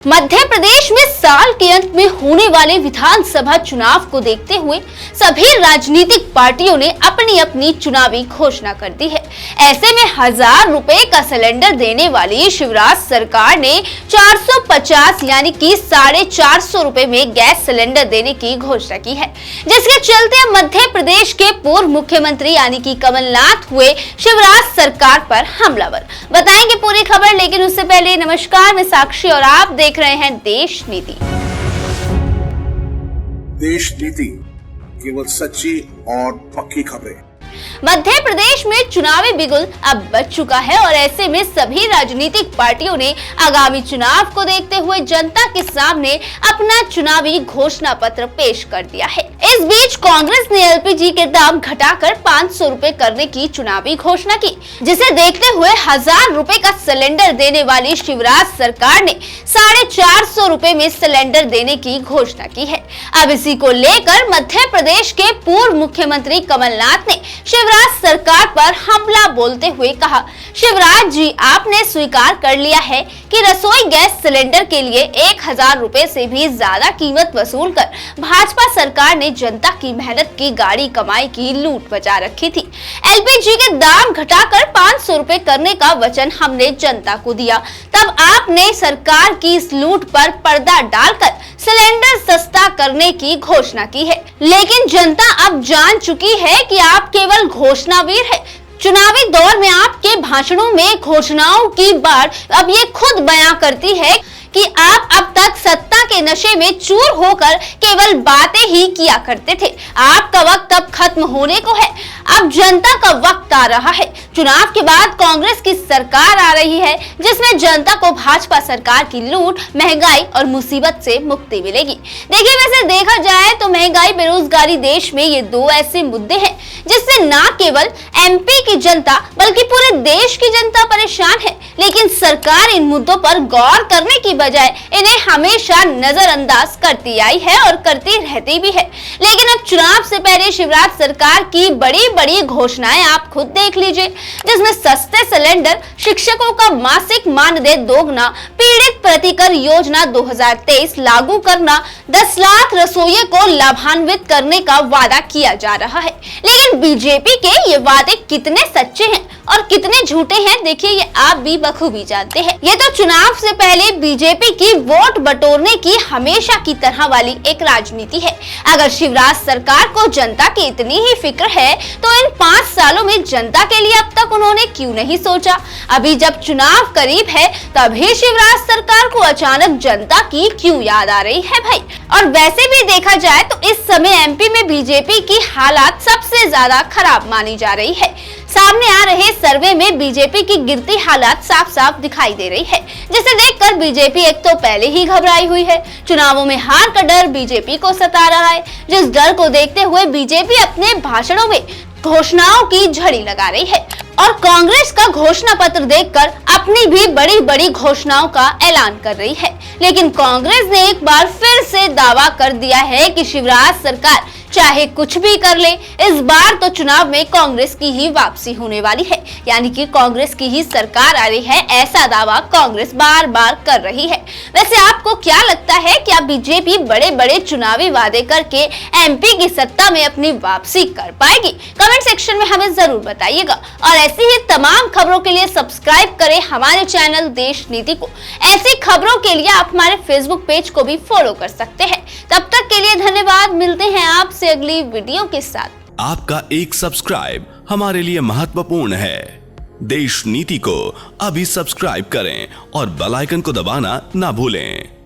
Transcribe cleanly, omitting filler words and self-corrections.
मध्य प्रदेश में साल के अंत में होने वाले विधानसभा चुनाव को देखते हुए सभी राजनीतिक पार्टियों ने अपनी अपनी चुनावी घोषणा कर दी है। ऐसे में 1000 रुपए का सिलेंडर देने वाली शिवराज सरकार ने 450 यानी कि 450 रुपए में गैस सिलेंडर देने की घोषणा की है, जिसके चलते मध्य प्रदेश के पूर्व मुख्यमंत्री यानी कि कमलनाथ हुए शिवराज सरकार पर हमलावर। बताएंगे पूरी खबर, लेकिन उससे पहले नमस्कार, मैं साक्षी और आप देख रहे हैं देश नीति। देश नीति, केवल सच्ची और पक्की खबरें। मध्य प्रदेश में चुनावी बिगुल अब बज चुका है और ऐसे में सभी राजनीतिक पार्टियों ने आगामी चुनाव को देखते हुए जनता के सामने अपना चुनावी घोषणा पत्र पेश कर दिया है। इस बीच कांग्रेस ने एलपीजी के दाम घटाकर 500 रुपए करने की चुनावी घोषणा की, जिसे देखते हुए 1000 रुपए का सिलेंडर देने वाली शिवराज सरकार ने 450 रुपए में सिलेंडर देने की घोषणा की है। अब इसी को लेकर मध्य प्रदेश के पूर्व मुख्यमंत्री कमलनाथ ने शिवराज सरकार पर हमला बोलते हुए कहा, शिवराज जी, आपने स्वीकार कर लिया है कि रसोई गैस सिलेंडर के लिए 1000 रुपए से भी ज्यादा कीमत वसूल कर भाजपा सरकार ने जनता की मेहनत की गाड़ी कमाई की लूट बचा रखी थी। एलपीजी के दाम घटाकर 500 रुपए करने का वचन हमने जनता को दिया, तब आपने सरकार की इस लूट पर पर्दा डालकर सिलेंडर सस्ता करने की घोषणा की है। लेकिन जनता अब जान चुकी है कि आप केवल घोषणावीर है। चुनावी दौर में आपके भाषणों में घोषणाओं की बाढ़ अब ये खुद बयां करती है कि आप अब तक सत्ता के नशे में चूर होकर केवल बातें ही किया करते थे। आपका वक्त अब खत्म होने को है, अब जनता का वक्त आ रहा है। चुनाव के बाद कांग्रेस की सरकार आ रही है, जिसमें जनता को भाजपा सरकार की लूट, महंगाई और मुसीबत से मुक्ति मिलेगी। देखिए, वैसे देखा जाए तो महंगाई, बेरोजगारी देश में ये दो ऐसे मुद्दे हैं जिससे न केवल एमपी की जनता बल्कि पूरे देश की जनता परेशान है। लेकिन सरकार इन मुद्दों पर गौर करने की बजाय इन्हें हमेशा नजरअंदाज करती आई है और करती रहती भी है। लेकिन अब चुनाव से पहले शिवराज सरकार की बड़ी बड़ी घोषणाएं आप खुद देख लीजिए, जिसमें सस्ते सिलेंडर, शिक्षकों का मासिक मानदेय दोगुना, पीड़ित प्रतिकर योजना 2023 लागू करना, 10 लाख रसोइयों को लाभान्वित करने का वादा किया जा रहा है। लेकिन बीजेपी के ये वादे कितने सच्चे हैं और कितने झूठे हैं, देखिए ये आप भी बखूबी जानते हैं। ये तो चुनाव से पहले बीजेपी की वोट बटोरने की हमेशा की तरह वाली एक राजनीति है। अगर शिवराज सरकार को जनता की इतनी ही फिक्र है तो इन 5 सालों में जनता के लिए अब तक उन्होंने क्यों नहीं सोचा? अभी जब चुनाव करीब है तभी शिवराज सरकार को अचानक जनता की क्यों याद आ रही है भाई? और वैसे भी देखा जाए तो इस समय एमपी में बीजेपी की हालात सबसे ज्यादा खराब मानी जा रही है। सामने आ रहे सर्वे में बीजेपी की गिरती हालात साफ साफ दिखाई दे रही है, जिसे देखकर बीजेपी एक तो पहले ही घबराई हुई है। चुनावों में हार का डर बीजेपी को सता रहा है, जिस डर को देखते हुए बीजेपी अपने भाषणों में घोषणाओं की झड़ी लगा रही है और कांग्रेस का घोषणा पत्र देखकर अपनी भी बड़ी बड़ी घोषणाओं का ऐलान कर रही है। लेकिन कांग्रेस ने एक बार फिर से दावा कर दिया है कि शिवराज सरकार चाहे कुछ भी कर ले, इस बार तो चुनाव में कांग्रेस की ही वापसी होने वाली है, यानी कि कांग्रेस की ही सरकार आ रही है, ऐसा दावा कांग्रेस बार बार कर रही है। वैसे आपको क्या लगता है, क्या बीजेपी बड़े बड़े चुनावी वादे करके एमपी की सत्ता में अपनी वापसी कर पाएगी? कमेंट सेक्शन में हमें जरूर बताइएगा और ऐसी ही तमाम खबरों के लिए सब्सक्राइब करें हमारे चैनल देश नीति को। ऐसी खबरों के लिए आप हमारे फेसबुक पेज को भी फॉलो कर सकते हैं। तब तक के लिए धन्यवाद, मिलते हैं आपसे अगली वीडियो के साथ। आपका एक सब्सक्राइब हमारे लिए महत्वपूर्ण है। देश नीति को अभी सब्सक्राइब करें और बेल आइकन को दबाना ना भूलें।